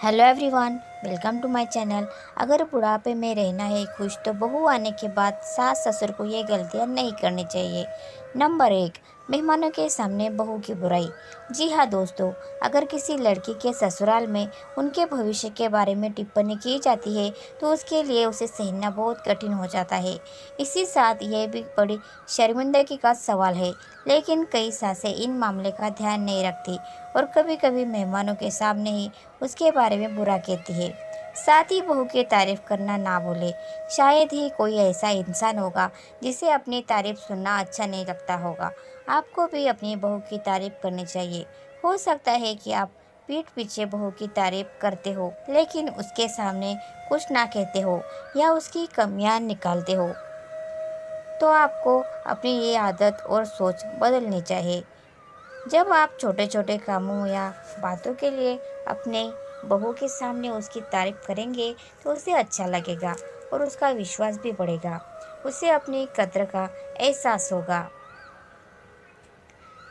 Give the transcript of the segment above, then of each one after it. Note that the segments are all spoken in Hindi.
Hello everyone, welcome to my channel. अगर बुढ़ापे में रहना है खुश तो बहू आने के बाद सास ससुर को ये गलतियां नहीं करनी चाहिए। नंबर 1, मेहमानों के सामने बहू की बुराई। जी हाँ दोस्तों, अगर किसी लड़की के ससुराल में उनके भविष्य के बारे में टिप्पणी की जाती है तो उसके लिए उसे सहना बहुत कठिन हो जाता है। इसी साथ यह भी बड़ी शर्मिंदगी का सवाल है, लेकिन कई सासें इन मामले का ध्यान नहीं रखती और कभी कभी मेहमानों के सामने ही उसके बारे में बुरा कहती है। साथ ही बहू की तारीफ करना ना भूले। शायद ही कोई ऐसा इंसान होगा जिसे अपनी तारीफ सुनना अच्छा नहीं लगता होगा। आपको भी अपनी बहू की तारीफ करनी चाहिए। हो सकता है कि आप पीठ पीछे बहू की तारीफ करते हो लेकिन उसके सामने कुछ ना कहते हो या उसकी कमियां निकालते हो, तो आपको अपनी ये आदत और सोच बदलनी चाहिए। जब आप छोटे छोटे कामों या बातों के लिए अपने बहू के सामने उसकी तारीफ करेंगे तो उसे अच्छा लगेगा और उसका विश्वास भी बढ़ेगा। उसे अपनी कद्र का एहसास होगा।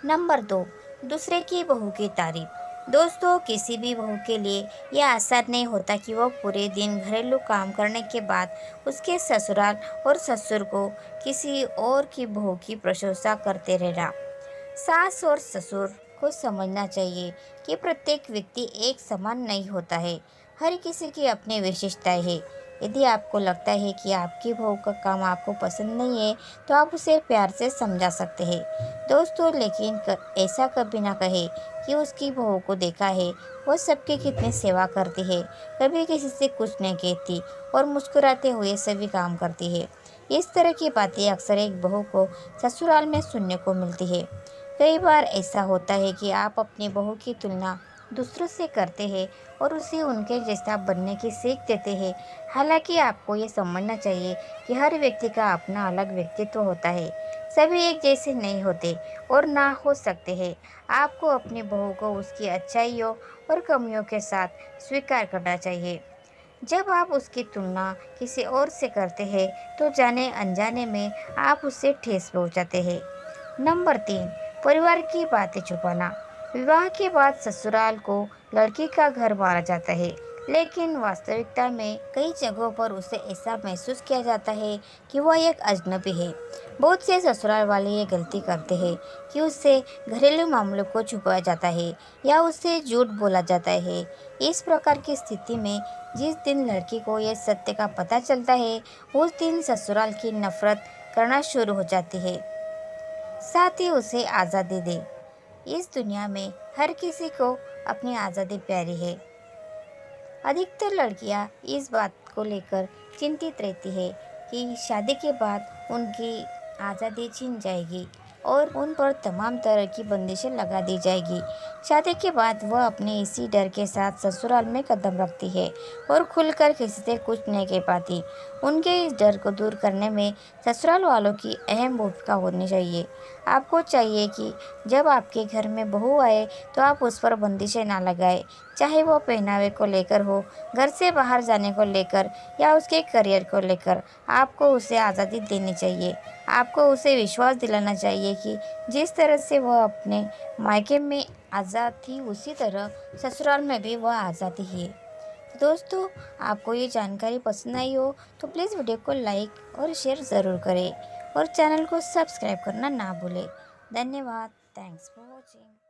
नंबर 2, दूसरे की बहू की तारीफ। दोस्तों, किसी भी बहू के लिए यह आसान नहीं होता कि वह पूरे दिन घरेलू काम करने के बाद उसके ससुराल और ससुर को किसी और की बहू की प्रशंसा करते रहना। सास और ससुर को समझना चाहिए कि प्रत्येक व्यक्ति एक समान नहीं होता है। हर किसी की अपनी विशेषताएं हैं। यदि आपको लगता है कि आपकी बहू का काम आपको पसंद नहीं है तो आप उसे प्यार से समझा सकते हैं दोस्तों, लेकिन ऐसा कभी ना कहे कि उसकी बहू को देखा है वह सबकी कितनी सेवा करती है, कभी किसी से कुछ नहीं कहती और मुस्कुराते हुए सभी काम करती है। इस तरह की बातें अक्सर एक बहू को ससुराल में सुनने को मिलती है। कई बार ऐसा होता है कि आप अपनी बहू की तुलना दूसरों से करते हैं और उसे उनके जैसा बनने की सीख देते हैं। हालांकि आपको ये समझना चाहिए कि हर व्यक्ति का अपना अलग व्यक्तित्व होता है। सभी एक जैसे नहीं होते और ना हो सकते हैं। आपको अपनी बहू को उसकी अच्छाइयों और कमियों के साथ स्वीकार करना चाहिए। जब आप उसकी तुलना किसी और से करते हैं तो जाने अनजाने में आप उससे ठेस पहुंचाते हैं। नंबर 3, परिवार की बातें छुपाना। विवाह के बाद ससुराल को लड़की का घर माना जाता है, लेकिन वास्तविकता में कई जगहों पर उसे ऐसा महसूस किया जाता है कि वह एक अजनबी है। बहुत से ससुराल वाले ये गलती करते हैं कि उससे घरेलू मामलों को छुपाया जाता है या उससे झूठ बोला जाता है। इस प्रकार की स्थिति में जिस दिन लड़की को यह सत्य का पता चलता है उस दिन ससुराल की नफरत करना शुरू हो जाती है। साथ ही उसे आज़ादी दे। इस दुनिया में हर किसी को अपनी आज़ादी प्यारी है। अधिकतर लड़कियां इस बात को लेकर चिंतित रहती है कि शादी के बाद उनकी आज़ादी छीन जाएगी और उन पर तमाम तरह की बंदिशें लगा दी जाएगी। शादी के बाद वह अपने इसी डर के साथ ससुराल में कदम रखती है और खुलकर किसी से कुछ नहीं कह पाती। उनके इस डर को दूर करने में ससुराल वालों की अहम भूमिका होनी चाहिए। आपको चाहिए कि जब आपके घर में बहू आए तो आप उस पर बंदिशें ना लगाए, चाहे वो पहनावे को लेकर हो, घर से बाहर जाने को लेकर या उसके करियर को लेकर। आपको उसे आज़ादी देनी चाहिए। आपको उसे विश्वास दिलाना चाहिए कि जिस तरह से वह अपने मायके में आज़ाद थी उसी तरह ससुराल में भी वह आज़ाद ही है। दोस्तों, आपको ये जानकारी पसंद आई हो तो प्लीज़ वीडियो को लाइक और शेयर ज़रूर करें और चैनल को सब्सक्राइब करना ना भूलें। धन्यवाद। Thanks for watching.